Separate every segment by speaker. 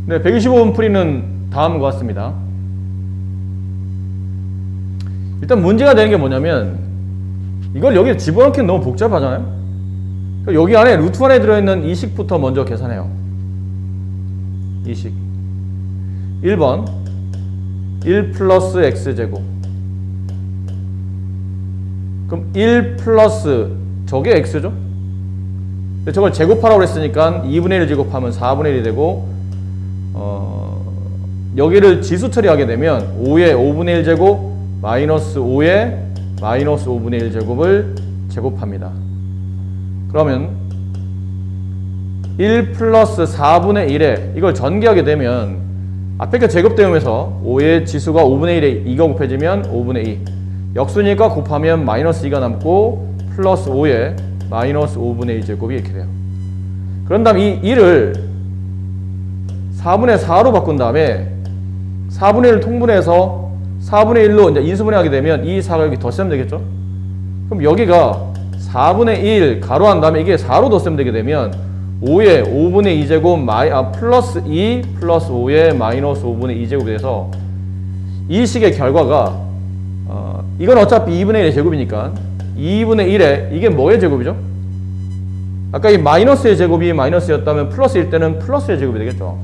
Speaker 1: 네, 125번 풀이는 다음과 같습니다. 일단 문제가 되는 게 뭐냐면 이걸 여기에 집어넣기는 너무 복잡하잖아요. 여기 안에 루트 안에 들어있는 이식부터 먼저 계산해요. 이식 1번 1 플러스 x제곱, 그럼 1 플러스 저게 x죠? 근데 저걸 제곱하라고 했으니까 2분의 1 제곱하면 4분의 1이 되고, 여기를 지수 처리하게 되면 5의 5분의 1 제곱 마이너스 5의 마이너스 5분의 1 제곱을 제곱합니다. 그러면 1 플러스 4분의 1에 이걸 전개하게 되면 앞에 게 제곱되면서 5의 지수가 5분의 1에 2가 곱해지면 5분의 2, 역수니까 곱하면 마이너스 2가 남고 플러스 5에 마이너스 5분의 1 제곱이 이렇게 돼요. 그런 다음 이 1을 4분의 4로 바꾼 다음에 4분의 1을 통분해서 4분의 1로 이제 인수분해하게 되면 이 4가 여기 덧셈 되겠죠? 그럼 여기가 4분의 1 가로 한 다음에 이게 4로 덧셈 되게 되면 5의 5분의 2제곱 플러스 2 플러스 5의 마이너스 5분의 2제곱이 돼서 이 식의 결과가 이건 어차피 2분의 1의 제곱이니까 2분의 1에 이게 뭐의 제곱이죠? 아까 이 마이너스의 제곱이 마이너스였다면 플러스일 때는 플러스의 제곱이 되겠죠.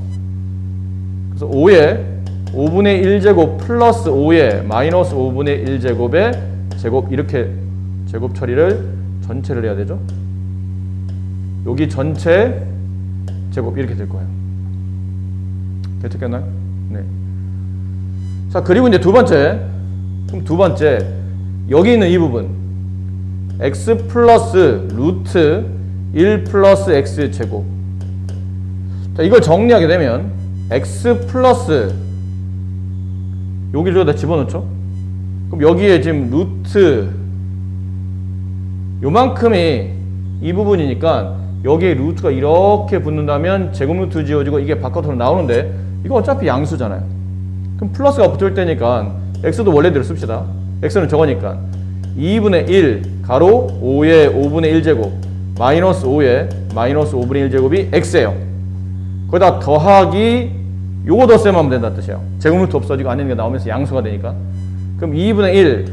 Speaker 1: 그래서 5의 5분의 1제곱 플러스 5의 마이너스 5분의 1제곱의 제곱, 이렇게 제곱 처리를 전체를 해야 되죠. 여기 전체 제곱 이렇게 될 거예요. 괜찮겠나요? 네. 자, 그리고 이제 두 번째, 그럼 두 번째 여기 있는 이 부분 x 플러스 루트 1 플러스 x 제곱. 자, 이걸 정리하게 되면 x 플러스 여기를 여기다 집어넣죠. 그럼 여기에 지금 루트 요만큼이 이 부분이니까 여기에 루트가 이렇게 붙는다면 제곱 루트 지워지고 이게 바깥으로 나오는데 이거 어차피 양수잖아요. 그럼 플러스가 붙을 때니까 x도 원래대로 씁시다. x는 저거니까 2분의 1 가로 5의 5분의 1 제곱 마이너스 5의 마이너스 5분의 1 제곱이 x예요. 거기다 더하기 요거 덧셈하면 된다는 뜻이에요. 제곱 루트 없어지고 안에 있는 게 나오면서 양수가 되니까. 그럼 2분의 1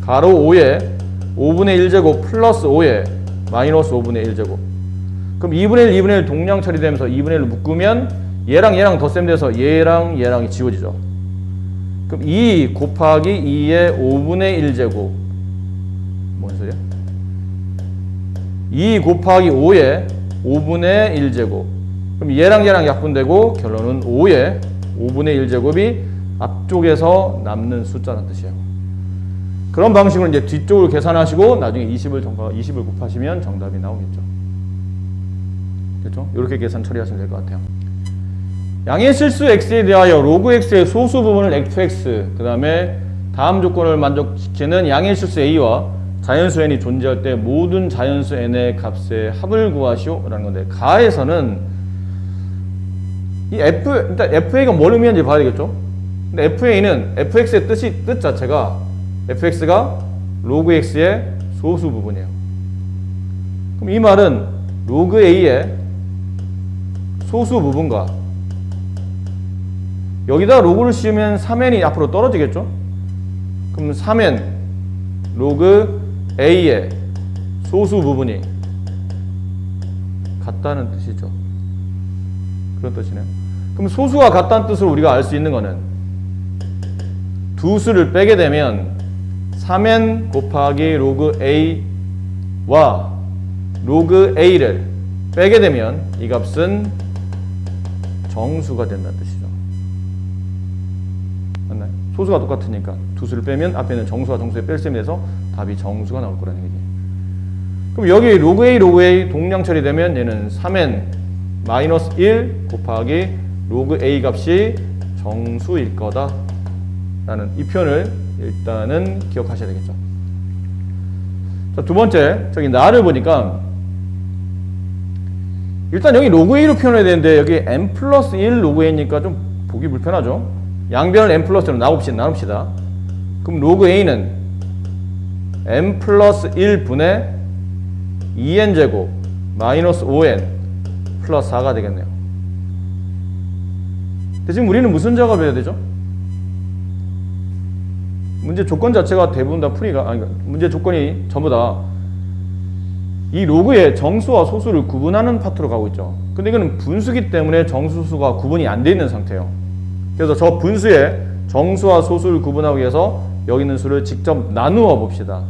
Speaker 1: 가로 5의 5분의 1 제곱 플러스 5의 마이너스 5분의 1 제곱. 그럼 2분의 1, 2분의 1 동량 처리되면서 2분의 1로 묶으면 얘랑 얘랑 덧셈돼서 얘랑 얘랑이 지워지죠. 그럼 2 곱하기 2의 5분의 1 제곱. 뭔 소리야? 2 곱하기 5의 5분의 1 제곱. 그럼 얘랑 얘랑 약분되고 결론은 5의 5분의 1 제곱이 앞쪽에서 남는 숫자라는 뜻이에요. 그런 방식으로 이제 뒤쪽을 계산하시고 나중에 20을 곱하시면 정답이 나오겠죠. 그렇죠? 이렇게 계산 처리하시면 될 것 같아요. 양의 실수 x에 대하여 로그 x의 소수 부분을 fx, 그 다음에 다음 조건을 만족시키는 양의 실수 a와 자연수 n이 존재할 때 모든 자연수 n의 값의 합을 구하시오 라는 건데, 가에서는 이 일단 fa가 뭘 의미하는지 봐야 되겠죠. 근데 fa는 fx의 뜻 자체가 fx가 로그 x의 소수 부분이에요. 그럼 이 말은 로그 a의 소수 부분과 여기다 로그를 씌우면 3n이 앞으로 떨어지겠죠. 그럼 3n 로그 a의 소수 부분이 같다는 뜻이죠. 그런 뜻이네요. 그럼 소수가 같다는 뜻으로 우리가 알 수 있는 거는 두 수를 빼게 되면 3n 곱하기 로그 a와 로그 a를 빼게 되면 이 값은 정수가 된다는 뜻이죠. 맞나요? 소수가 똑같으니까 두 수를 빼면 앞에 있는 정수와 정수의 뺄셈이 돼서 답이 정수가 나올 거라는 얘기예요. 그럼 여기 로그 a 동량 처리되면 얘는 3n 마이너스 1 곱하기 로그 a 값이 정수일 거다 라는 이 표현을 일단은 기억하셔야 되겠죠. 자, 두 번째, 저기 나를 보니까 일단 여기 로그 a로 표현해야 되는데 여기 n 플러스 1 로그 a니까 좀 보기 불편하죠. 양변을 n 플러스로 나눕시다. 그럼 로그 a는 n 플러스 1분의 2n 제곱 마이너스 5n 플러스 4가 되겠네요. 대신 우리는 무슨 작업을 해야 되죠? 문제 조건 자체가 대부분 다 풀이가, 아니, 문제 조건이 전부 다 이 로그의 정수와 소수를 구분하는 파트로 가고 있죠. 근데 이거는 분수기 때문에 정수수가 구분이 안 돼 있는 상태예요. 그래서 저 분수의 정수와 소수를 구분하기 위해서 여기 있는 수를 직접 나누어 봅시다.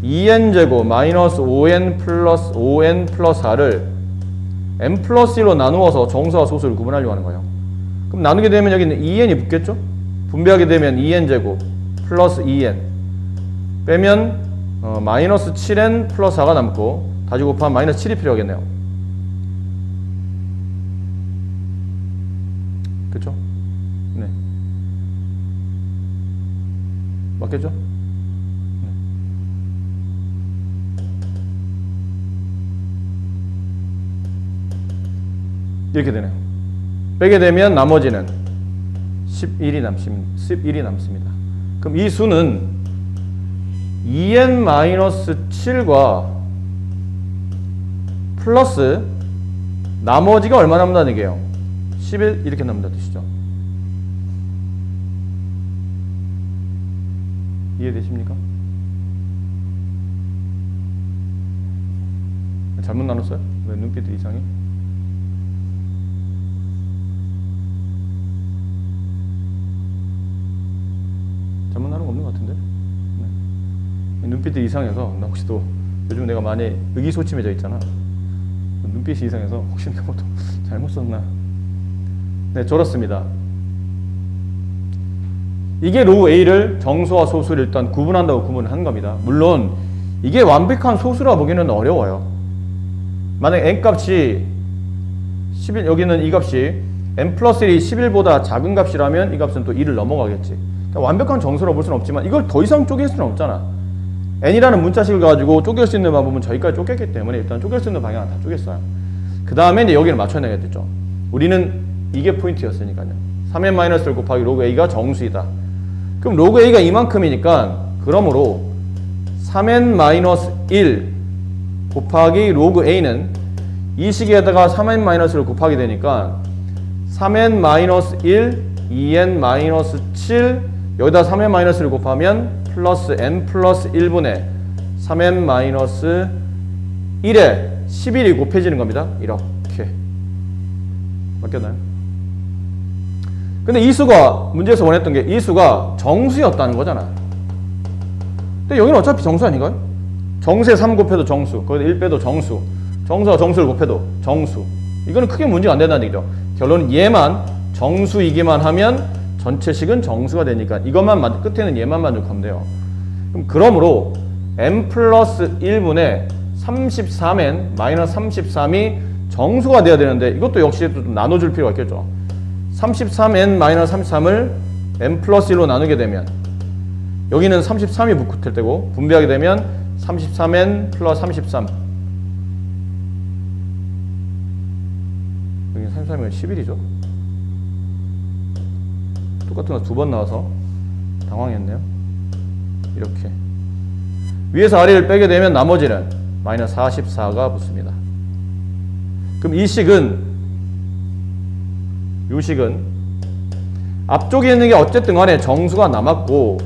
Speaker 1: 2n제곱 마이너스 5n 플러스 5n 플러스 4를 n 플러스 1로 나누어서 정수와 소수를 구분하려고 하는 거예요. 그럼 나누게 되면 여기 있는 2n이 붙겠죠? 분배하게 되면 2n제곱 플러스 2n 빼면 마이너스 7n 플러스 4가 남고 다시 곱하면 마이너스 7이 필요하겠네요. 그쵸? 네. 맞겠죠? 네. 이렇게 되네요. 빼게 되면 나머지는 11이 남습니다. 그럼 이 수는 2n-7과 플러스 나머지가 얼마 남는다는 얘기예요? 11 이렇게 남는다는 뜻이죠. 이해되십니까? 잘못 나눴어요? 왜 눈빛이 이상해? 잘못 나눈 거 없는 것 같은데? 네. 눈빛이 이상해서 나 혹시 또 요즘 내가 많이 의기소침해져 있잖아. 눈빛이 이상해서 혹시 내가 뭐 또 잘못 썼나? 네, 저렇습니다. 이게 로우 A를 정수와 소수를 일단 구분한다고 구분을 하는 겁니다. 물론 이게 완벽한 소수라 보기는 어려워요. 만약 n값이 11, 여기는 이 값이 n 플러스 1이 11보다 작은 값이라면 이 값은 또 1을 넘어가겠지. 그러니까 완벽한 정수라 볼 수는 없지만 이걸 더 이상 쪼갤 수는 없잖아. n이라는 문자식을 가지고 쪼갤 수 있는 방법은 저기까지 쪼갰기 때문에 일단 쪼갤 수 있는 방향은 다 쪼갰어요. 그 다음에 이제 여기를 맞춰내야겠죠. 우리는 이게 포인트였으니까요. 3n-1 곱하기 로그 a가 정수이다. 그럼 로그 a가 이만큼이니까 그러므로 3n-1 곱하기 로그 a는 이 식에다가 3n-를 곱하게 되니까 3n-1, 2n-7 여기다 3n-를 곱하면 플러스 n 플러스 1분의 3n-1에 11이 곱해지는 겁니다. 이렇게. 맞겠나요? 근데 이 수가 문제에서 원했던 게 이 수가 정수였다는 거잖아. 근데 여기는 어차피 정수 아닌가요? 정수에 3 곱해도 정수, 거기다 1 빼도 정수, 정수와 정수를 곱해도 정수. 이거는 크게 문제가 안 된다는 얘기죠. 결론은 얘만 정수이기만 하면 전체식은 정수가 되니까 이것만 끝에는 얘만 만족하면 돼요. 그러므로 n 플러스 1분의 33n 마이너스 33이 정수가 돼야 되는데 이것도 역시 또 나눠줄 필요가 있겠죠. 33n 마이너스 33을 n 플러스 1로 나누게 되면 여기는 33이 붙을 때고 분배하게 되면 33n 플러스 33 여기는 33이면 11이죠. 똑같은 거 두 번 나와서 당황했네요. 이렇게 위에서 아래를 빼게 되면 나머지는 마이너스 44가 붙습니다. 그럼 이 식은 앞쪽에 있는 게 어쨌든 간에 정수가 남았고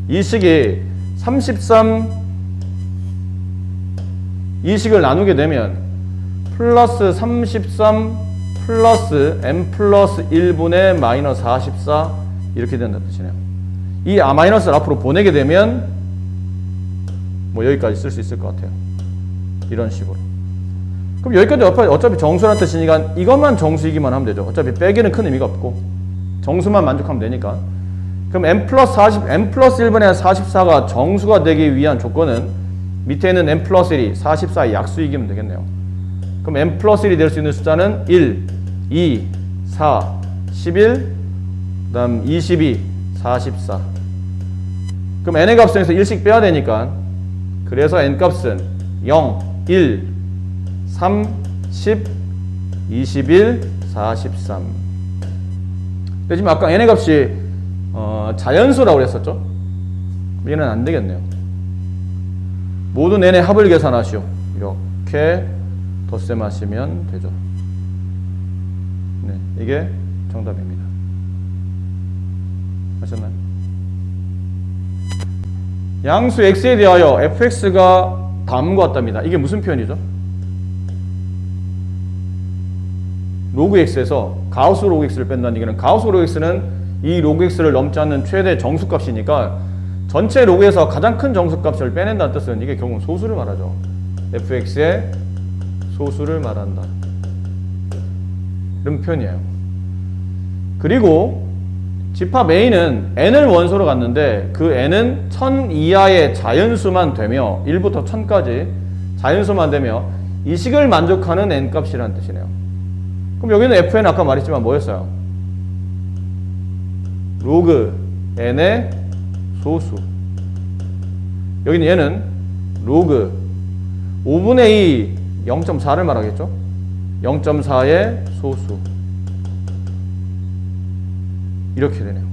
Speaker 1: 이 식이 33 이 식을 나누게 되면 플러스 33 플러스 n 플러스 1분의 마이너스 44 이렇게 된다는 뜻이네요. 이 마이너스를 앞으로 보내게 되면 뭐 여기까지 쓸 수 있을 것 같아요. 이런 식으로. 그럼 여기까지 어차피 정수라는 뜻이니까 이것만 정수이기만 하면 되죠. 어차피 빼기는 큰 의미가 없고 정수만 만족하면 되니까. 그럼 n 플러스 1분의 44가 정수가 되기 위한 조건은 밑에 있는 n 플러스 1이 44의 약수이기면 되겠네요. 그럼 n 플러스 1이 될 수 있는 숫자는 1, 2, 4, 11, 그 다음 22, 44. 그럼 n의 값에서 1씩 빼야 되니까 그래서 n 값은 0, 1, 3, 10, 21, 43. 근데 지금 아까 n의 값이 자연수라고 그랬었죠? 얘는 안 되겠네요. 모든 n의 합을 계산하시오. 이렇게 덧셈하시면 되죠. 네, 이게 정답입니다. 아셨나요? 양수 x에 대하여 fx가 다음과 같답니다. 이게 무슨 표현이죠? 로그 x에서 가우스 로그 x를 뺀다는 얘기는 가우스 로그 x는 이 로그 x를 넘지 않는 최대 정수값이니까 전체 로그에서 가장 큰 정수값을 빼낸다는 뜻은 이게 결국 소수를 말하죠. fx의 소수를 말한다. 이런 표현이에요. 그리고 집합 A는 n을 원소로 갔는데 그 n은 1000 이하의 자연수만 되며 1부터 1000까지 자연수만 되며 이 식을 만족하는 n값이라는 뜻이네요. 그럼 여기는 fn 아까 말했지만 뭐였어요? 로그 n의 소수. 여기는 얘는 로그 5분의 2 0.4를 말하겠죠? 0.4의 소수. 이렇게 되네요.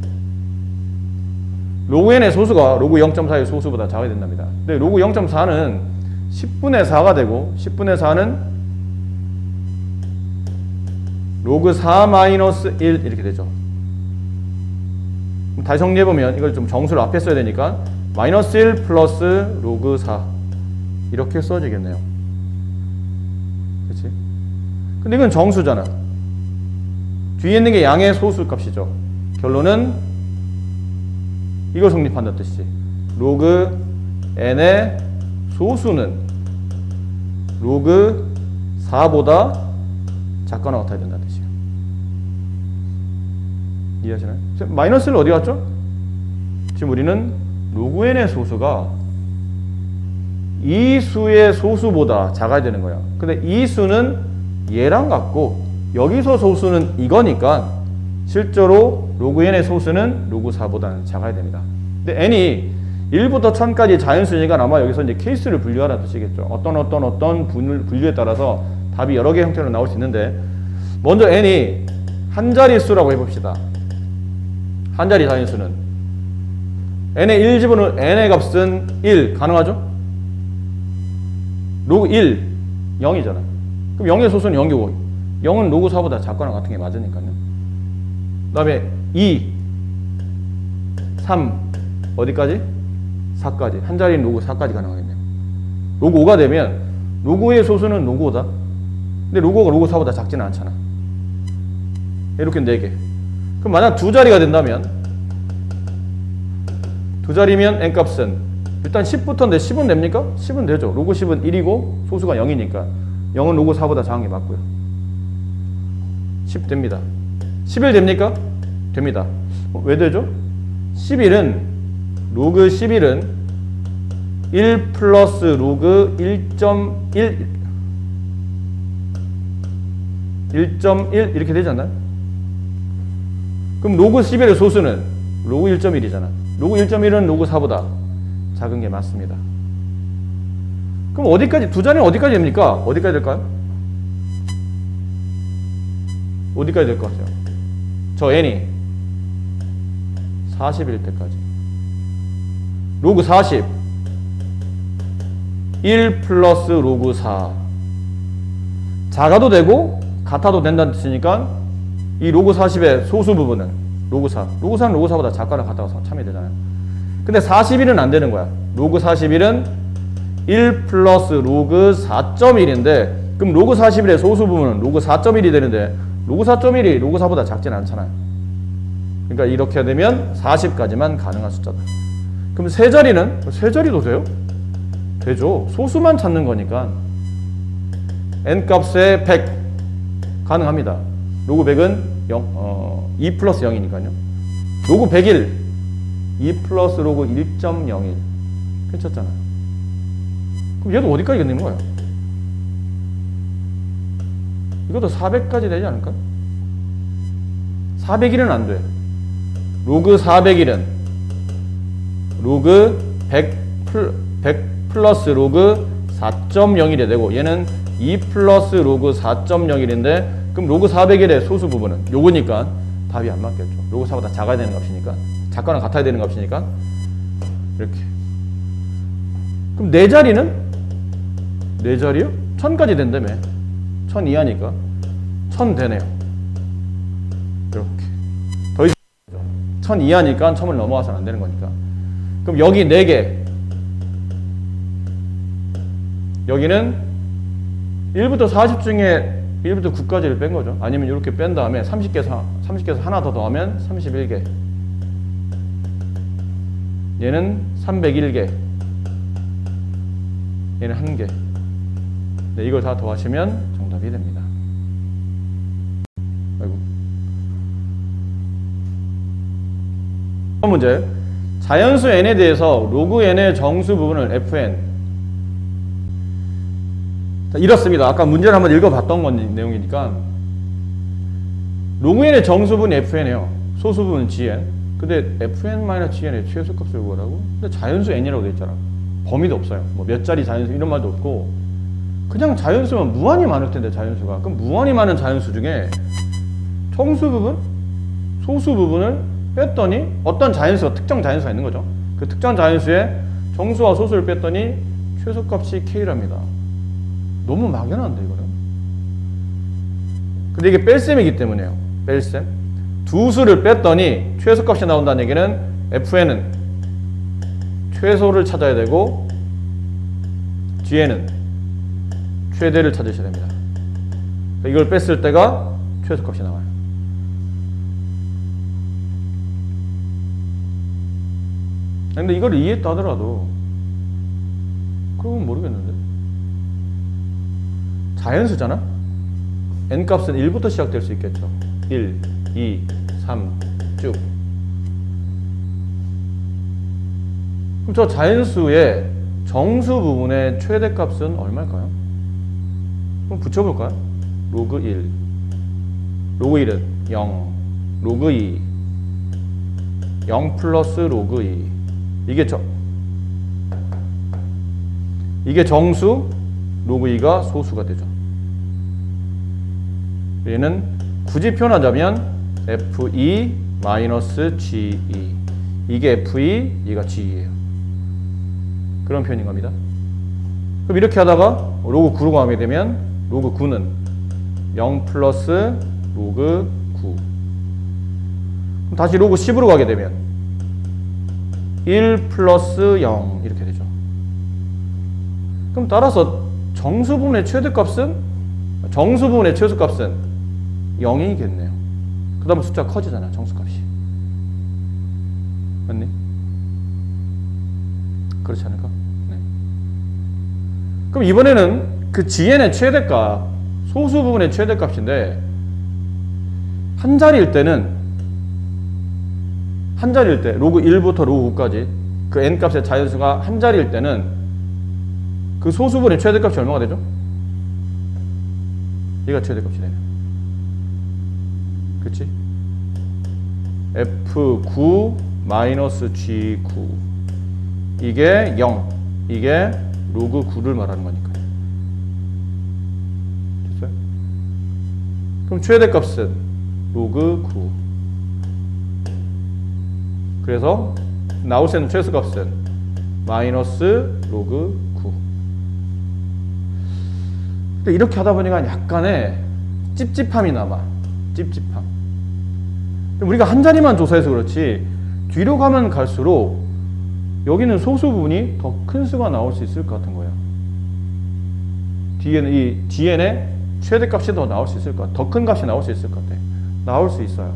Speaker 1: 로그 n의 소수가 로그 0.4의 소수보다 작아야 된답니다. 근데 로그 0.4는 10분의 4가 되고 10분의 4는 로그 4 마이너스 1 이렇게 되죠. 다시 정리해보면 이걸 좀 정수를 앞에 써야 되니까 마이너스 1 플러스 로그 4 이렇게 써지겠네요. 그렇지? 근데 이건 정수잖아. 뒤에 있는 게 양의 소수 값이죠. 결론은 이걸 성립한다는 뜻이지. 로그 n의 소수는 로그 4보다 작거나 같아야 된다는 뜻이에요. 이해하시나요? 마이너스는 어디 갔죠? 지금 우리는 로그 n의 소수가 이 수의 소수보다 작아야 되는 거야. 근데 이 수는 얘랑 같고 여기서 소수는 이거니까 실제로 로그 n의 소수는 로그 4보다는 작아야 됩니다. 근데 n이 1부터 1000까지 자연수니까 아마 여기서 이제 케이스를 분류하라는 뜻이겠죠. 어떤 분류에 따라서 답이 여러 개 형태로 나올 수 있는데 먼저 n이 한 자릿수라고 해봅시다. 한 자리 자연수는 n의 1 집어넣은 n의 값은 1 가능하죠? 로그 1 0이잖아. 그럼 0의 소수는 0이고 0은 로그 4보다 작거나 같은 게 맞으니까요. 그 다음에 2 3 어디까지? 4까지. 한 자리는 로그 4까지 가능하겠네요. 로그 5가 되면 로그의 소수는 로그 5다. 근데 로그 5가 로그 4보다 작지는 않잖아. 이렇게 4개. 그럼 만약 두 자리가 된다면 두 자리면 n값은 일단 10부터인데 10은 됩니까? 10은 되죠. 로그 10은 1이고 소수가 0이니까 0은 로그 4보다 작은 게 맞고요. 10 됩니다. 11 됩니까? 됩니다. 왜 되죠? 11은 로그 11은 1 플러스 로그 1.1 1.1 이렇게 되지 않나요? 그럼 로그 11의 소수는 로그 1.1이잖아. 로그 1.1은 로그 4보다 작은 게 맞습니다. 그럼 어디까지, 두 자리는 어디까지 됩니까? 어디까지 될까요? 어디까지 될 것 같아요? 저 n이 40일 때까지. 로그 40 1 플러스 로그 4 작아도 되고 같아도 된다는 뜻이니까 이 로그 40의 소수 부분은 로그 4 로그 4는 로그 4보다 작거나 같다고 참이 되잖아요. 근데 41은 안 되는 거야. 로그 41은 1 플러스 로그 4.1인데 그럼 로그 41의 소수 부분은 로그 4.1이 되는데 로그 4.1이 로그 4보다 작지는 않잖아요. 그러니까 이렇게 되면 40까지만 가능한 숫자다. 그럼 세 자리는? 세 자리도 돼요? 되죠. 소수만 찾는 거니까 n값에 100 가능합니다. 로그 100은 2 플러스 0이니까요. 로그 101 2 플러스 로그 1.01 괜찮잖아요. 그럼 얘도 어디까지 견디는 거예요? 이것도 400까지 되지 않을까? 401은 안 돼. 로그 401은 로그 100 플러스 로그 4.01이 되고 얘는 2 플러스 로그 4.01인데 그럼 로그 401의 소수 부분은 요거니까 답이 안 맞겠죠. 로그 4보다 작아야 되는 값이니까 작거나 같아야 되는 값이니까 이렇게. 그럼 네 자리는? 네 자리요? 1000까지 된다며. 1000 이하니까 1000 되네요. 이렇게. 더 이상 1000 이하니까 1000을 넘어가서는 안 되는 거니까. 그럼 여기 4개. 여기는 1부터 40 중에 1부터 9까지를 뺀 거죠. 아니면 이렇게 뺀 다음에 30개에서 하나 더 더하면 31개. 얘는 301개. 얘는 1개. 네, 이걸 다 더하시면 정답이 됩니다. 아이고. 다음 문제. 자연수 n에 대해서 로그 n의 정수 부분을 fn. 자, 이렇습니다. 아까 문제를 한번 읽어봤던 내용이니까. 로그 n의 정수 부분이 fn이에요. 소수 부분은 gn. 근데 fn-gn의 최소값을 구하라고? 근데 자연수 n이라고 돼 있잖아. 범위도 없어요. 뭐 몇 자리 자연수 이런 말도 없고. 그냥 자연수면 무한히 많을 텐데, 자연수가. 그럼 무한히 많은 자연수 중에 정수 부분, 소수 부분을 뺐더니 어떤 자연수가, 특정 자연수가 있는 거죠. 그 특정 자연수의 정수와 소수를 뺐더니 최소값이 k랍니다. 너무 막연한데, 이거는. 근데 이게 뺄셈이기 때문에요. 뺄셈. 두 수를 뺐더니 최소값이 나온다는 얘기는 fn은 최소를 찾아야 되고 gn은 최대를 찾으셔야 됩니다. 이걸 뺐을 때가 최소값이 나와요. 근데 이걸 이해했다 하더라도 그건 모르겠는데. 자연수잖아? n값은 1부터 시작될 수 있겠죠. 1, 2, 3 쭉. 그럼 저 자연수의 정수 부분의 최대값은 얼마일까요? 그럼 붙여볼까요? 로그 1. 로그 1은 0. 로그 2. 0 플러스 로그 2. 이게 정수, 로그 2가 소수가 되죠. 얘는 굳이 표현하자면 Fe-Ge. 이게 Fe, 얘가 Ge예요. 그런 표현인 겁니다. 그럼 이렇게 하다가 로그 9로 가게 되면 로그 9는 0 플러스 로그 9. 그럼 다시 로그 10으로 가게 되면 1 플러스 0 이렇게 되죠. 그럼 따라서 정수 부분의 최소값은 0이겠네요. 그 다음 숫자가 커지잖아, 정수값이. 맞니? 그렇지 않을까? 네. 그럼 이번에는 그 GN의 최대값, 소수 부분의 최대값인데, 한 자리일 때, 로그 1부터 로그 9까지, 그 n값의 자연수가 한 자리일 때는, 그 소수 부분의 최대값이 얼마가 되죠? 얘가 최대값이 되네. 그치? F9 마이너스 G9. 이게 0. 이게 로그 9를 말하는 거니까요. 됐어요? 그럼 최대값은 로그 9. 그래서 나올 수 있는 최소값은 마이너스 로그 9. 근데 이렇게 하다 보니까 약간의 찝찝함이 남아. 찝찝함. 우리가 한 자리만 조사해서 그렇지 뒤로 가면 갈수록 여기는 소수 부분이 더 큰 수가 나올 수 있을 것 같은 거예요. 뒤에는 이 GN의 최대값이 더 나올 수 있을 것 같아. 더 큰 값이 나올 수 있을 것 같아. 나올 수 있어요.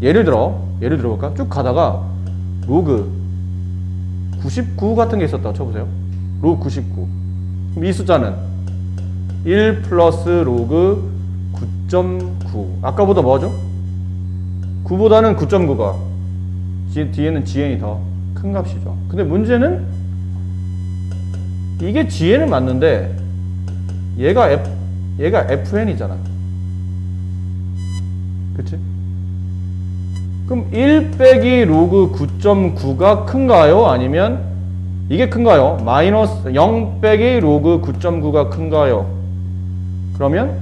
Speaker 1: 예를 들어볼까? 쭉 가다가 로그 99 같은 게 있었다고 쳐보세요. 로그 99. 그럼 이 숫자는 1 플러스 로그 9.9. 아까보다 뭐죠? 9보다는 9.9가 뒤에는 GN이 더 큰 값이죠. 근데 문제는 이게 GN은 맞는데 얘가 FN이잖아. 그치? 그럼 1 빼기 로그 9.9가 큰가요? 아니면 이게 큰가요? 마이너스 0 빼기 로그 9.9가 큰가요? 그러면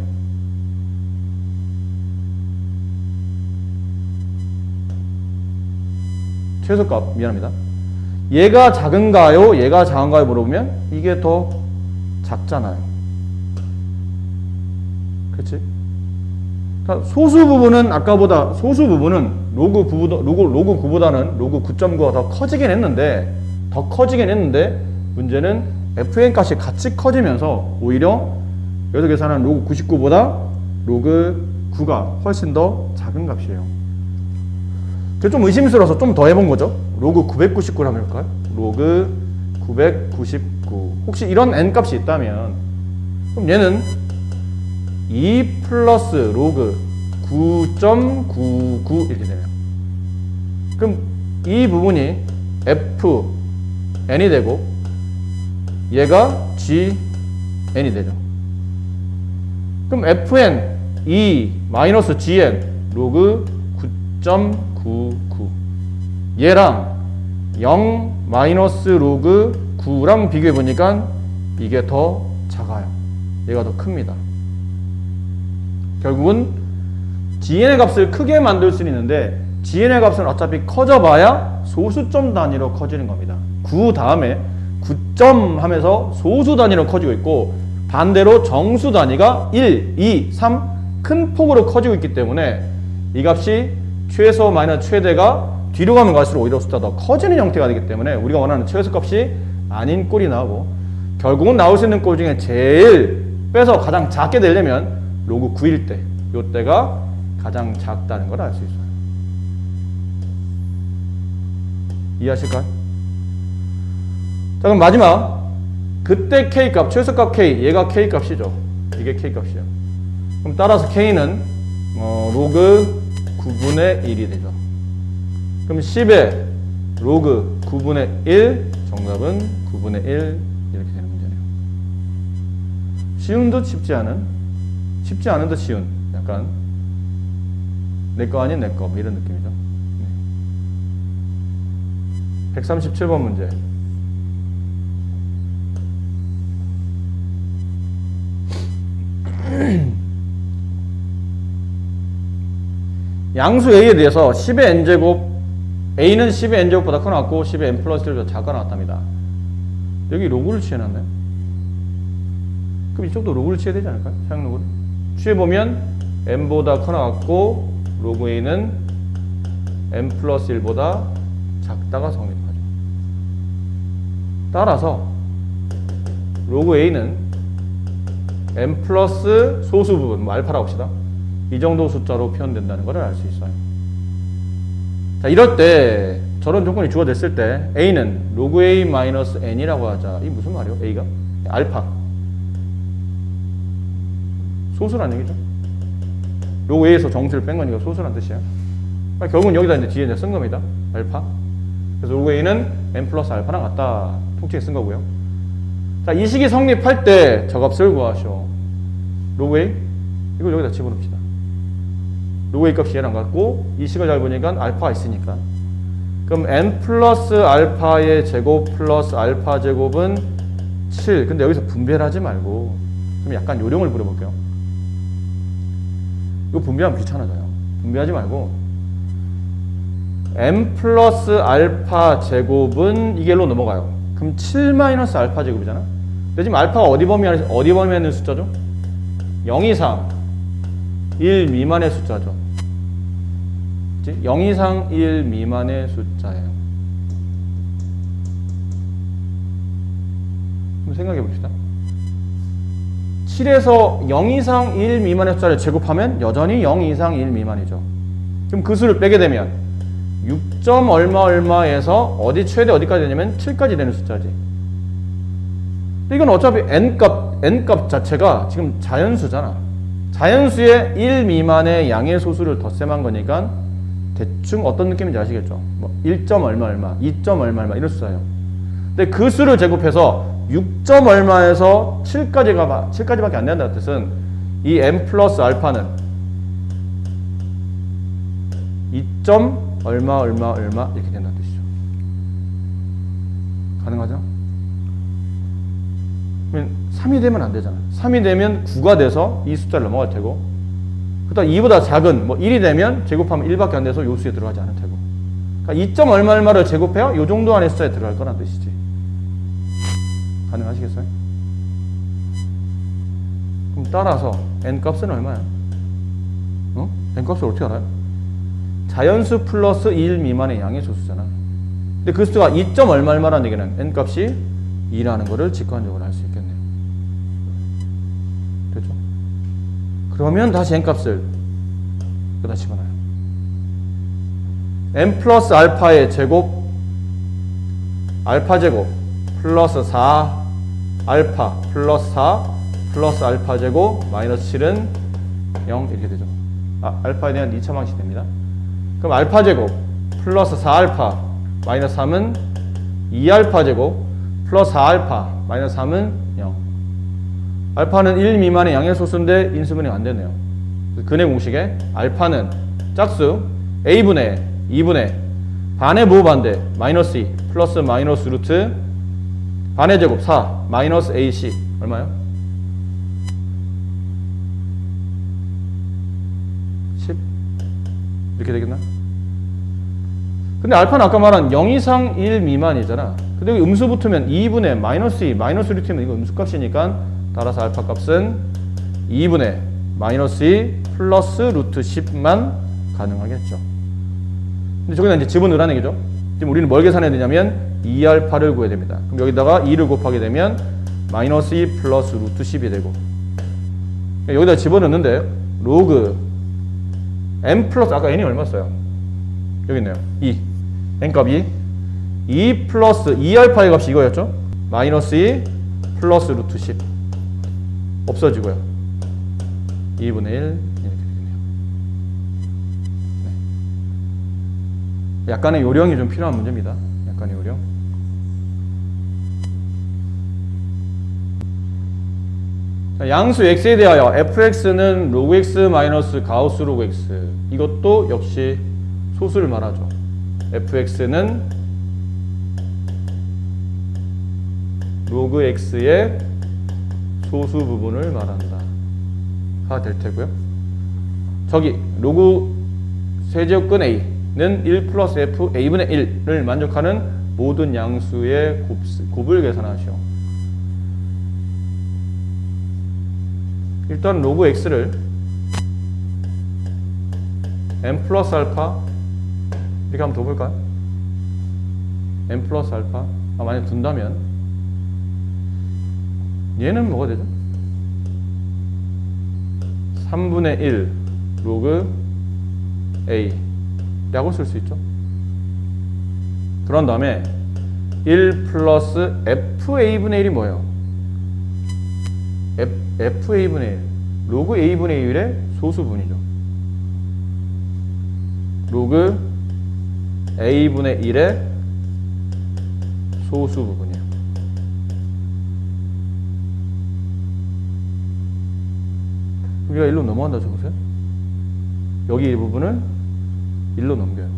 Speaker 1: 최소값, 미안합니다. 얘가 작은가요? 얘가 작은가요? 물어보면 이게 더 작잖아요. 그렇지? 소수 부분은 아까보다 소수 부분은 로그 9보다는 로그 9.9가 더 커지긴 했는데 문제는 fn 값이 같이 커지면서 오히려 여기서 계산한 로그 99보다 로그 9가 훨씬 더 작은 값이에요. 그게 좀 의심스러워서 좀 더 해본 거죠. 로그 999를 한번 해볼까요? 로그 999. 혹시 이런 n 값이 있다면 그럼 얘는 2 플러스 로그 9.99 이렇게 되네요. 그럼 이 부분이 fn이 되고 얘가 gn이 되죠. 그럼 fn 2 마이너스 gn 로그 9.99 얘랑 0 마이너스 로그 9랑 비교해 보니까 이게 더 작아요. 얘가 더 큽니다. 결국은 gn의 값을 크게 만들 수는 있는데 gn의 값은 어차피 커져봐야 소수점 단위로 커지는 겁니다. 9 다음에 9점 하면서 소수 단위로 커지고 있고 반대로 정수 단위가 1, 2, 3 큰 폭으로 커지고 있기 때문에 이 값이 최소 마이너스 최대가 뒤로 가면 갈수록 오히려 숫자가 더 커지는 형태가 되기 때문에 우리가 원하는 최소 값이 아닌 꼴이 나오고 결국은 나올 수 있는 꼴 중에 제일 빼서 가장 작게 되려면 로그 9일 때 이때가 가장 작다는 걸 알 수 있어요. 이해하실까요? 자, 그럼 마지막 그때 K값, 최소값 K, 얘가 K값이죠. 이게 K값이에요. 그럼 따라서 K는 로그 9분의 1이 되죠. 그럼 10의 로그 9분의 1, 정답은 9분의 1 이렇게 되는 문제네요. 쉬운 듯 쉽지 않은 듯 쉬운, 약간 내 거 아닌 내 거 이런 느낌이죠. 137번 문제. 양수 A에 대해서 10의 n제곱 A는 10의 n제곱보다 커 나왔고 10의 n 플러스 1보다 작아 나왔답니다. 여기 로그를 취해놨나요? 그럼 이쪽도 로그를 취해야 되지 않을까요? 사용 로그를 취해보면 n보다 커 나왔고 로그 A는 n 플러스 1보다 작다가 성립하죠. 따라서 로그 A는 n 플러스 소수 부분, 뭐 알파라고 합시다. 이 정도 숫자로 표현된다는 것을 알 수 있어요. 자, 이럴 때 저런 조건이 주어졌을 때 A는 로그 A 마이너스 N이라고 하자. 이게 무슨 말이에요? A가? 알파. 소수란 얘기죠. 로그 A에서 정수를 뺀 거니까 소수란 뜻이에요. 그러니까 결국은 여기다 이제 뒤에 쓴 겁니다. 알파. 그래서 로그 A는 N 플러스 알파랑 같다. 통칭에 쓴 거고요. 자, 이 식이 성립할 때 저 값을 구하시오. 로그 A? 이걸 여기다 집어넣읍시다. 로그 A 값이 얘랑 같고 이 식을 잘 보니까 알파가 있으니까 그럼 n 플러스 알파의 제곱 플러스 알파 제곱은 7. 근데 여기서 분배를 하지 말고 그럼 약간 요령을 부려볼게요. 이거 분배하면 귀찮아져요. 분배하지 말고 n 플러스 알파 제곱은 이 길로 넘어가요. 그럼 7 마이너스 알파 제곱이잖아. 근데 지금 알파가 어디 범위에 있는 숫자죠? 0 이상 1 미만의 숫자죠. 0 이상 1 미만의 숫자예요. 한번 생각해 봅시다. 7에서 0 이상 1 미만의 숫자를 제곱하면 여전히 0 이상 1 미만이죠. 그럼 그 수를 빼게 되면 6. 얼마에서 어디 최대 어디까지 되냐면 7까지 되는 숫자지. 근데 이건 어차피 n값 자체가 지금 자연수잖아. 자연수의 1 미만의 양의 소수를 덧셈한 거니까 대충 어떤 느낌인지 아시겠죠? 뭐 1. 얼마, 2. 얼마 이런 숫자예요. 근데 그 수를 제곱해서 6. 얼마에서 7까지밖에 안 된다는 뜻은 이 n 플러스 알파는 2. 얼마 이렇게 된다는 뜻이죠. 가능하죠? 그러면 3이 되면 안 되잖아. 3이 되면 9가 돼서 이 숫자를 넘어갈 테고 그 다음 2보다 작은 뭐 1이 되면 제곱하면 1밖에 안 돼서 요 수에 들어가지 않을 테고 그러니까 2. 얼마를 제곱해야 요 정도 안의 숫자에 들어갈 거란 뜻이지. 가능하시겠어요? 그럼 따라서 n 값은 얼마야? n값을 어떻게 알아요? 자연수 플러스 1 미만의 양의 소수잖아. 근데 그 수가 2. 얼마를 말하는 얘기는 n값이 2라는 거를 직관적으로 알 수 있겠네요. 됐죠? 그러면 다시 n값을 여기다 집어넣어요. n 플러스 알파의 제곱, 알파 제곱 플러스 4 알파 플러스 4 플러스 알파 제곱 마이너스 7은 0 이렇게 되죠. 알파에 대한 2차 방식이 됩니다. 그럼 알파 제곱 플러스 4알파 마이너스 3은 2알파 제곱 플러스 4알파 마이너스 3은 0. 알파는 1 미만의 양의 소수인데 인수분해 안 되네요. 근의 공식에 알파는 짝수 a분의 2분의 반의 무반대 마이너스 2 플러스 마이너스 루트 반의 제곱 4 마이너스 ac 얼마요? 10 이렇게 되겠나? 근데 알파는 아까 말한 0 이상 1 미만이잖아. 근데 여기 음수 붙으면 2분의 마이너스 2 마이너스 루트면 이거 음수값이니까 따라서 알파 값은 2분의 마이너스 2 플러스 루트 10만 가능하겠죠. 근데 저기다 이제 집어넣으라는 얘기죠. 지금 우리는 뭘 계산해야 되냐면 2알파를 구해야 됩니다. 그럼 여기다가 2를 곱하게 되면 마이너스 2 플러스 루트 10이 되고 여기다 집어넣는데 로그 n 플러스 아까 n이 얼마였어요? 여기 있네요. 2 n값이 2 플러스 2알파의 값이 이거였죠? 마이너스 2 플러스 루트 10 없어지고요. 2분의 1 이렇게 되겠네요. 네. 약간의 요령이 좀 필요한 문제입니다. 약간의 요령. 자, 양수 x에 대하여 fx는 로그 x 마이너스 가우스 로그 x 이것도 역시 소수를 말하죠. fx는 로그 x의 소수 부분을 말한다 가 될 테고요. 저기 로그 세제곱근 a는 1 플러스 f a분의 1을 만족하는 모든 양수의 곱을 계산하시오. 일단 로그 x를 n 플러스 알파 이렇게 한번 더 볼까요? n 플러스 알파 만약 둔다면 얘는 뭐가 되죠? 3분의 1 로그 a 라고 쓸 수 있죠. 그런 다음에 1 플러스 fa분의 1이 뭐예요? fa분의 1 로그 a분의 1의 소수분이죠. 로그 a분의 1의 소수 부분이에요. 우리가 1로 넘어간다 쳐보세요. 여기 이 부분을 1로 넘겨요.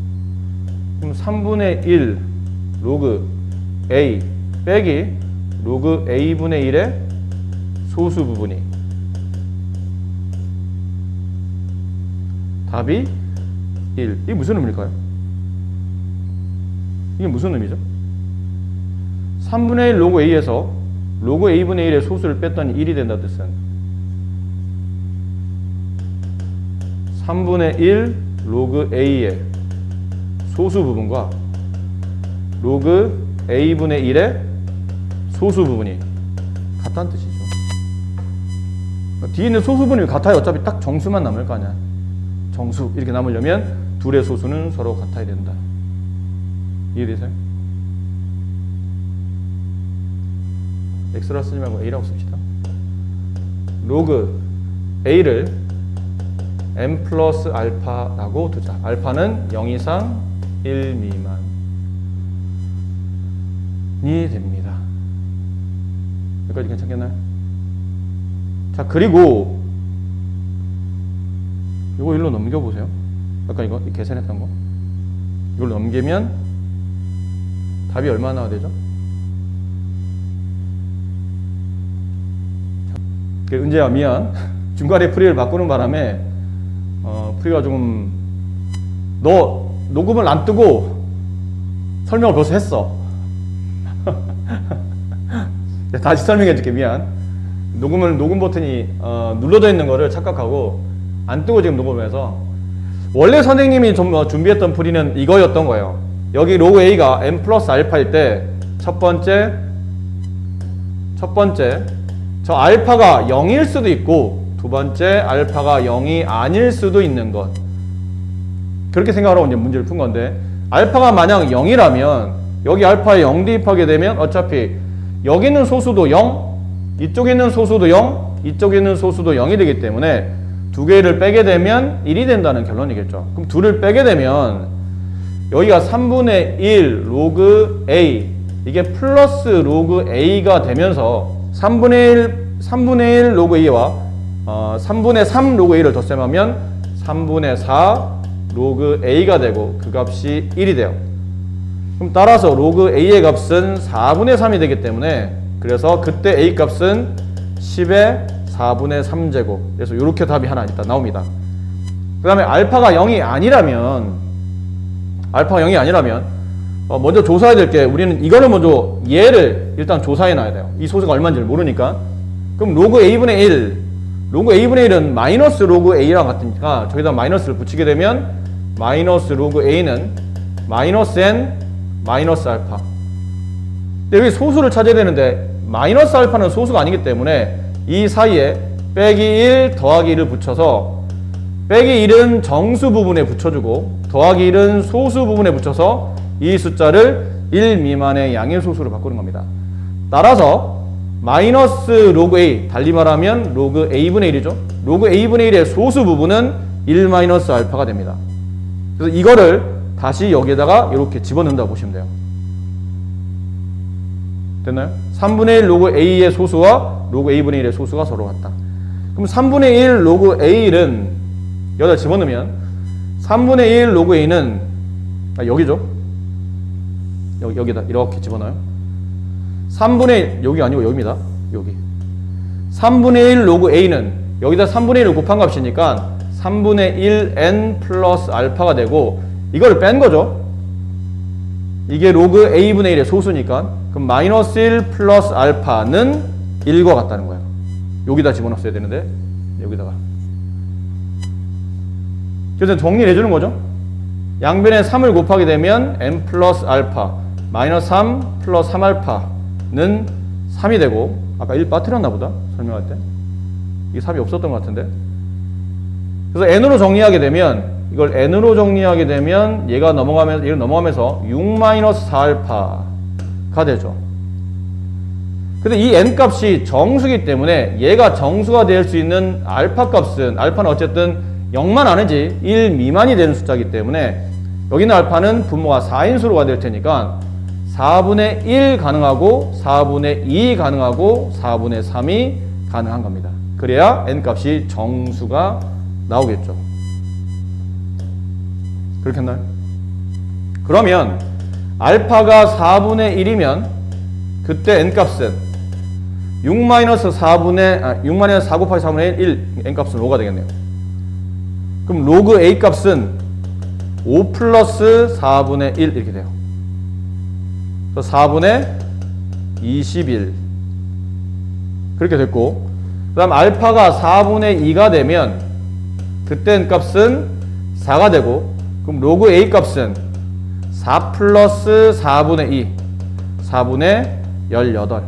Speaker 1: 그럼 3분의 1 로그 a 빼기 로그 a분의 1의 소수 부분이 답이 1. 이게 무슨 의미일까요? 이게 무슨 의미죠? 3분의 1 로그 a에서 로그 a분의 1의 소수를 뺐더니 1이 된다 뜻은 3분의 1 로그 a의 소수 부분과 로그 a분의 1의 소수 부분이 같다는 뜻이죠. 뒤에 있는 소수 부분이 같아요. 어차피 딱 정수만 남을 거 아니야. 정수 이렇게 남으려면 둘의 소수는 서로 같아야 된다. 이해되세요? x라 쓰지 말고 a라고 씁시다. 로그 a를 n 플러스 알파라고 두자. 알파는 0 이상 1 미만이 됩니다. 여기까지 괜찮겠나요? 자, 그리고 이거 1로 넘겨보세요. 아까 이거 계산했던 거 이걸 넘기면 답이 얼마나 나와야 되죠? 은재야 미안. 중간에 풀이를 바꾸는 바람에 풀이가 조금 너 녹음을 안 뜨고 설명을 벌써 했어. 다시 설명해 줄게. 미안. 녹음 버튼이 눌러져 있는 거를 착각하고 안 뜨고 지금 녹음을 해서 원래 선생님이 좀 준비했던 풀이는 이거였던 거예요. 여기 로그 A가 n 플러스 알파일 때 첫 번째 저 알파가 0일 수도 있고 두 번째 알파가 0이 아닐 수도 있는 것. 그렇게 생각하고 이제 문제를 푼 건데, 알파가 만약 0이라면 여기 알파에 0 대입하게 되면 어차피 여기 있는 소수도 0, 이쪽에 있는 소수도 0, 이쪽에 있는 소수도 0이 되기 때문에 두 개를 빼게 되면 1이 된다는 결론이겠죠. 그럼 둘을 빼게 되면 여기가 3분의 1 로그 A, 이게 플러스 로그 A가 되면서 3분의 1 로그 A와 3분의 3 로그 A를 덧셈하면 3분의 4 로그 A가 되고 그 값이 1이 돼요. 그럼 따라서 로그 A의 값은 4분의 3이 되기 때문에, 그래서 그때 A 값은 10의 4분의 3제곱. 그래서 이렇게 답이 하나 일단 나옵니다. 그 다음에 알파가 0이 아니라면 먼저 조사해야 될 게, 우리는 이거를 먼저 얘를 일단 조사해 놔야 돼요. 이 소수가 얼마인지를 모르니까. 그럼 로그 A분의 1, 로그 A분의 1은 마이너스 로그 A랑 같으니까 저기다 마이너스를 붙이게 되면 마이너스 로그 A는 마이너스 N 마이너스 알파. 근데 여기 소수를 찾아야 되는데 마이너스 알파는 소수가 아니기 때문에 이 사이에 빼기 1 더하기 1을 붙여서, 빼기 1은 정수 부분에 붙여주고 더하기 1은 소수 부분에 붙여서 이 숫자를 1 미만의 양의 소수로 바꾸는 겁니다. 따라서 마이너스 로그 A, 달리 말하면 로그 A분의 1이죠. 로그 A분의 1의 소수 부분은 1 마이너스 알파가 됩니다. 그래서 이거를 다시 여기에다가 이렇게 집어넣는다고 보시면 돼요. 됐나요? 3분의 1 로그 A의 소수와 로그 A분의 1의 소수가 서로 같다. 그럼 3분의 1 로그 A1은 여기다 집어넣으면 3분의 1 로그 A는 여기죠. 여기다 이렇게 집어넣어요. 3분의 1, 여기 아니고 여기입니다. 여기 3분의 1 로그 A는 여기다 3분의 1을 곱한 값이니까 3분의 1 N 플러스 알파가 되고, 이걸 뺀 거죠. 이게 로그 A분의 1의 소수니까. 그럼 마이너스 1 플러스 알파는 1과 같다는 거예요. 여기다 집어넣었어야 되는데 여기다가. 그래서 정리를 해주는 거죠. 양변에 3을 곱하게 되면 n 플러스 알파 마이너스 3 플러스 3알파는 3이 되고, 아까 1 빠뜨렸나 보다 설명할 때. 이게 3이 없었던 것 같은데. 그래서 n으로 정리하게 되면, 이걸 n으로 정리하게 되면 얘가 넘어가면서 6 마이너스 4알파가 되죠. 근데 이 n 값이 정수기 때문에 얘가 정수가 될 수 있는 알파 값은, 알파는 어쨌든 0만 아니지 1 미만이 되는 숫자이기 때문에 여기 있는 알파는 분모가 4인수로가 될 테니까 4분의 1 가능하고 4분의 2 가능하고 4분의 3이 가능한 겁니다. 그래야 n 값이 정수가 나오겠죠. 그렇겠나요? 그러면 알파가 4분의 1이면 그때 n 값은 6 마이너스 4 곱하기 4분의 1, n 값은 5가 되겠네요. 그럼 로그 A 값은 5 플러스 4분의 1 이렇게 돼요. 그래서 4분의 21 그렇게 됐고, 그 다음 알파가 4분의 2가 되면 그때 n 값은 4가 되고, 그럼 로그 A 값은 4 플러스 4분의 2 4분의 18.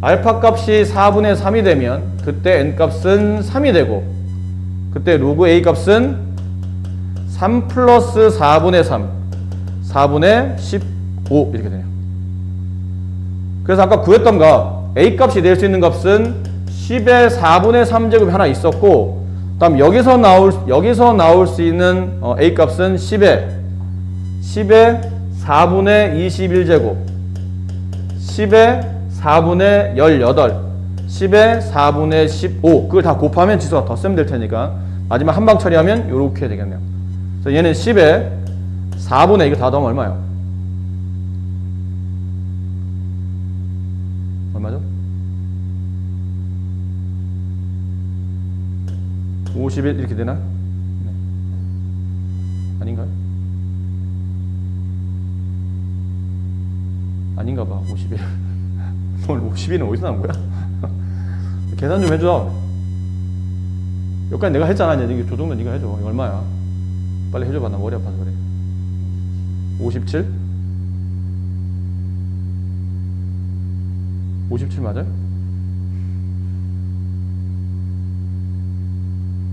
Speaker 1: 알파 값이 4분의 3이 되면 그때 n 값은 3이 되고, 그때 로그 A 값은 3 플러스 4분의 3 4분의 15 이렇게 되네요. 그래서 아까 구했던 거 A 값이 될 수 있는 값은 10의 4분의 3제곱이 하나 있었고, 다음 여기서 나올 수 있는 A 값은 10의 4분의 21제곱 10의 4분의 18 10의 4분의 15 그걸 다 곱하면 지수가 덧셈 될 테니까 마지막 한 방 처리하면 이렇게 되겠네요. 그래서 얘는 10의 4분의 이거 다 더하면 얼마예요? 얼마죠? 51 이렇게 되나? 네. 아닌가요? 아닌가 봐. 51 뭘 52는 어디서 나온 거야? 계산 좀 해줘. 여기까지 내가 했잖아. 이제 조정도 네가 해줘. 이거 얼마야? 빨리 해줘봐. 나 머리 아파서 그래. 57? 57 맞아요?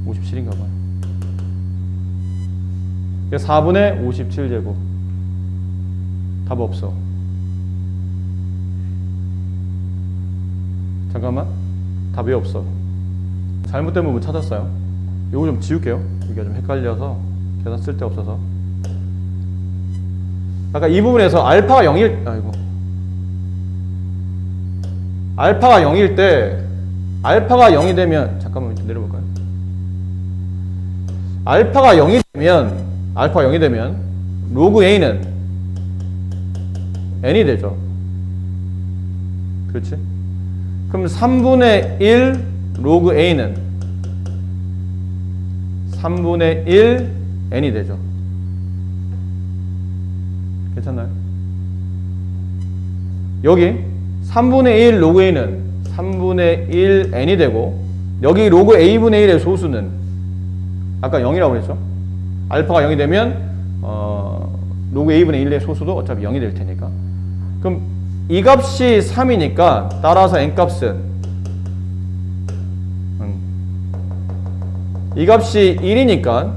Speaker 1: 57인가 봐요. 4분의 57제곱. 답 없어. 잠깐만. 답이 없어. 잘못된 부분 찾았어요. 요거 좀 지울게요. 이게 좀 헷갈려서 계산 쓸데없어서. 아까 이 부분에서 알파가 0일 아이고. 알파가 0일 때 알파가 0이 되면 잠깐만 좀 내려볼까요? 알파가 0이 되면 로그 A는 n이 되죠. 그렇지? 그럼 3분의 1 로그 A는 3분의 1 n이 되죠. 괜찮나요? 여기 3분의 1 로그 A는 3분의 1 n이 되고 여기 로그 A분의 1의 소수는 아까 0이라고 그랬죠? 알파가 0이 되면 로그 A분의 1의 소수도 어차피 0이 될 테니까. 그럼 이 값이 3이니까 따라서 n값은 이 값이 1이니까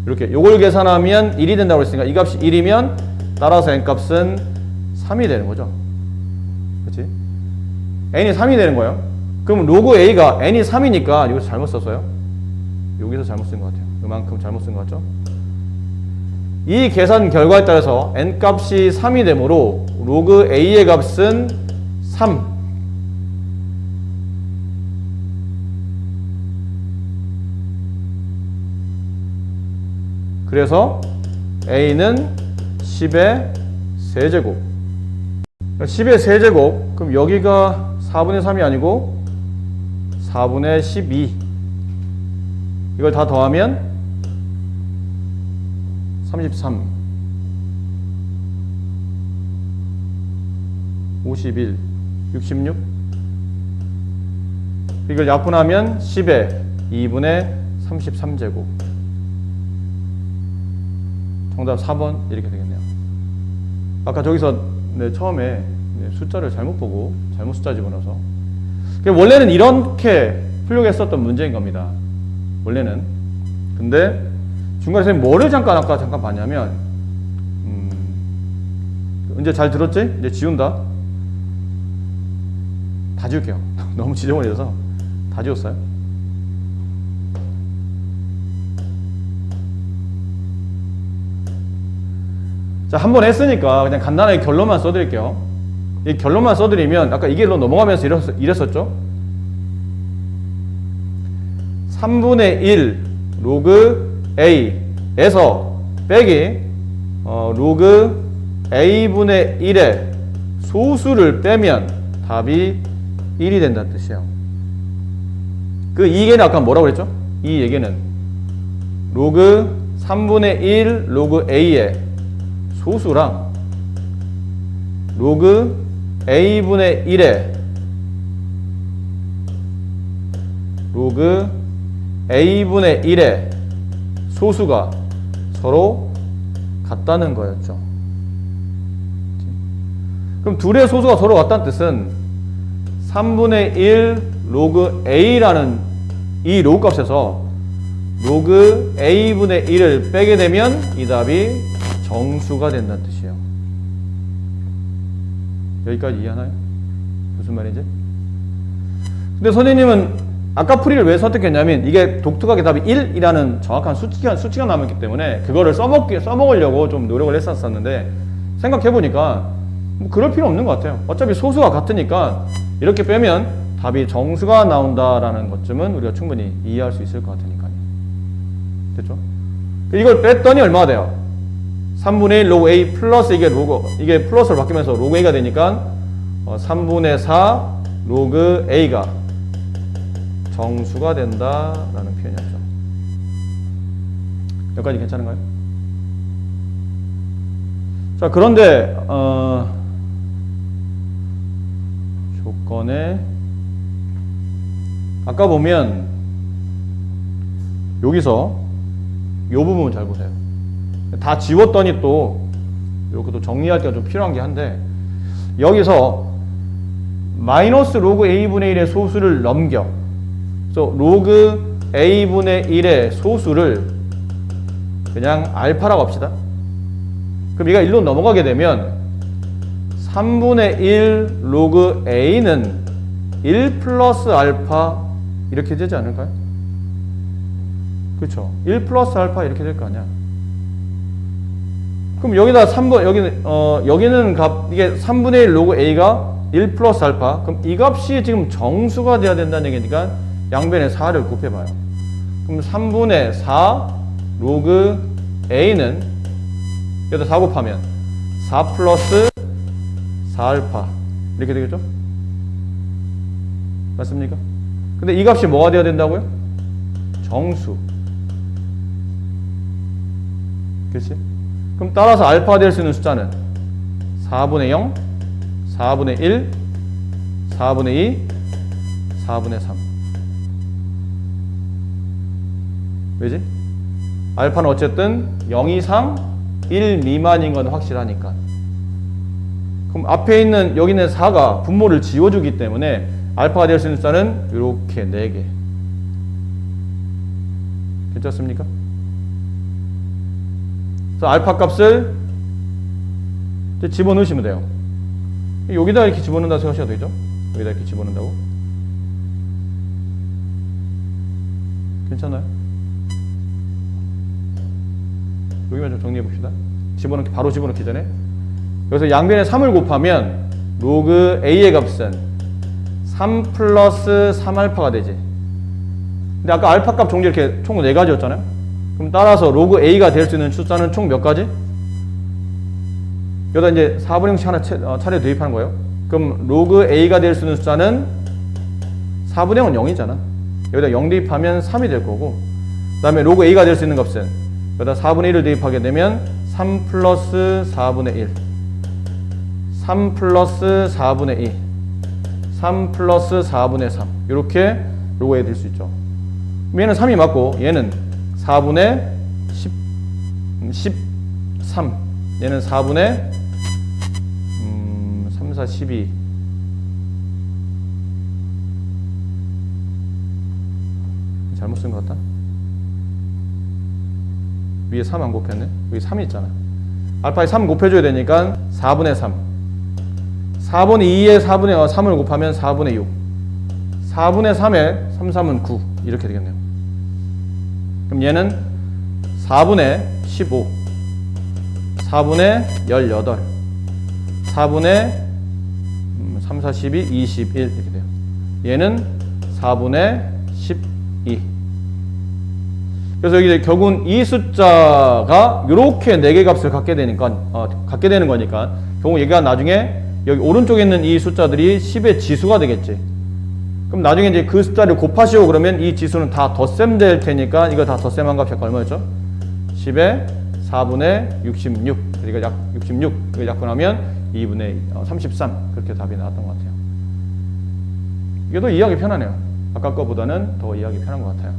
Speaker 1: 이렇게 요걸 계산하면 1이 된다고 했으니까 이 값이 1이면 따라서 n값은 3이 되는 거죠. 그렇지? n이 3이 되는 거예요. 그럼 로그 a가 n이 3이니까 여기서 잘못 썼어요. 여기서 잘못 쓴 것 같아요. 이만큼 잘못 쓴 것 같죠? 이 계산 결과에 따라서 n값이 3이 되므로 로그 a의 값은 3. 그래서 a는 10의 세제곱. 10의 세제곱. 그럼 여기가 4분의 3이 아니고 4분의 12. 이걸 다 더하면 33, 51, 66. 이걸 약분하면 10의 2분의 33제곱. 정답 4번 이렇게 되겠네요. 아까 저기서 처음에 숫자를 잘못 보고 잘못 숫자 집어넣어서 원래는 이렇게 풀려고 했었던 문제인 겁니다. 원래는. 근데 중간에 선생님 뭐를 잠깐 봤냐면 이제 잘 들었지? 이제 지운다. 다 지울게요. 너무 지저분해져서 다 지웠어요. 자, 한 번 했으니까 그냥 간단하게 결론만 써드릴게요. 이 결론만 써드리면 아까 이 길로 넘어가면서 이랬었죠? 3분의 1 로그 A에서 빼기 로그 A분의 1의 소수를 빼면 답이 1이 된다는 뜻이에요. 그 이 얘기는 아까 뭐라고 그랬죠? 이 얘기는 로그 3분의 1 로그 A의 소수랑 로그 A분의 1의 로그 A분의 1의 소수가 서로 같다는 거였죠. 그럼 둘의 소수가 서로 같다는 뜻은 3분의 1 로그 A라는 이 로그 값에서 로그 A분의 1을 빼게 되면 이 답이 정수가 된다는 뜻이에요. 여기까지 이해하나요? 무슨 말인지? 근데 선생님은 아까 풀이를 왜 선택했냐면 이게 독특하게 답이 1이라는 정확한 수치가 남았기 때문에 그거를 써먹으려고 좀 노력을 했었는데 생각해보니까 뭐 그럴 필요 없는 것 같아요. 어차피 소수가 같으니까 이렇게 빼면 답이 정수가 나온다라는 것쯤은 우리가 충분히 이해할 수 있을 것 같으니까요. 됐죠? 이걸 뺐더니 얼마가 돼요? 3분의 1 로그 A 플러스 이게 플러스로 바뀌면서 로그 A가 되니까 3분의 4 로그 A가 정수가 된다라는 표현이었죠. 여기까지 괜찮은가요? 자, 그런데 조건에 아까 보면 여기서 이 부분 잘 보세요. 다 지웠더니 또 이렇게 또 정리할 때가 좀 필요한 게 한데, 여기서 마이너스 로그 a분의 1의 소수를 넘겨. 그래서 로그 a분의 1의 소수를 그냥 알파라고 합시다. 그럼 얘가 1로 넘어가게 되면 3분의 1 로그 a는 1 플러스 알파 이렇게 되지 않을까요? 그렇죠. 1 플러스 알파 이렇게 될 거 아니야. 그럼 여기다 3번, 여기는 값, 이게 3분의 1 로그 a가 1 플러스 알파. 그럼 이 값이 지금 정수가 돼야 된다는 얘기니까 양변에 4를 곱해봐요. 그럼 3분의 4 로그 a는 여기다 4 곱하면 4 플러스 4알파 이렇게 되겠죠? 맞습니까? 근데 이 값이 뭐가 돼야 된다고요? 정수. 그렇지? 그럼 따라서 알파가 될 수 있는 숫자는 4분의 0, 4분의 1, 4분의 2, 4분의 3. 왜지? 알파는 어쨌든 0 이상 1 미만인 건 확실하니까. 그럼 앞에 있는 여기 있는 4가 분모를 지워주기 때문에 알파가 될 수 있는 숫자는 이렇게 4개. 괜찮습니까? 그래서 알파 값을 이제 집어넣으시면 돼요. 여기다 이렇게 집어넣는다고 생각하셔도 되죠? 여기다 이렇게 집어넣는다고. 괜찮아요? 여기만 좀 정리해 봅시다. 바로 집어넣기 전에. 여기서 양변에 3을 곱하면 로그 a의 값은 3 플러스 3알파가 되지. 근데 아까 알파 값 종류 이렇게 총 4가지였잖아요. 그럼 따라서 로그 a가 될 수 있는 숫자는 총 몇 가지? 여기다 이제 4분의 형식 하나 차례 대입하는 거예요. 그럼 로그 a가 될 수 있는 숫자는 4분의 0은 0이잖아. 여기다 0 대입하면 3이 될 거고, 그 다음에 로그 a가 될 수 있는 값은 여기다 4분의 1을 대입하게 되면 3 플러스 4분의 1, 3 플러스 4분의 2, 3 플러스 4분의 3 이렇게 로그 a 될 수 있죠. 얘는 3이 맞고 얘는 4분의 13, 얘는 4분의 3, 4, 12. 잘못 쓴 것 같다. 위에 3 안 곱했네. 여기 3이 있잖아. 알파에 3 곱해줘야 되니까 4분의 3. 4분의 2에 4분의 3을 곱하면 4분의 6. 4분의 3에 3, 3은 9. 이렇게 되겠네요. 그럼 얘는 4분의 15. 4분의 18. 4분의 3, 4, 12, 21 이렇게 돼요. 얘는 4분의 12. 그래서 여기 결국은 이 숫자가 이렇게 4개 값을 갖게 되는 거니까 결국 얘가 나중에 여기 오른쪽에 있는 이 숫자들이 10의 지수가 되겠지. 그럼 나중에 이제 그 숫자를 곱하시오 그러면 이 지수는 다 덧셈 될 테니까 이거 다 덧셈한 값이 얼마였죠? 10의 4분의 66. 그러니까 약 66. 이걸 약분하면 2분의 33. 그렇게 답이 나왔던 것 같아요. 이게 더 이해하기 편하네요. 아까 거보다는 더 이해하기 편한 것 같아요.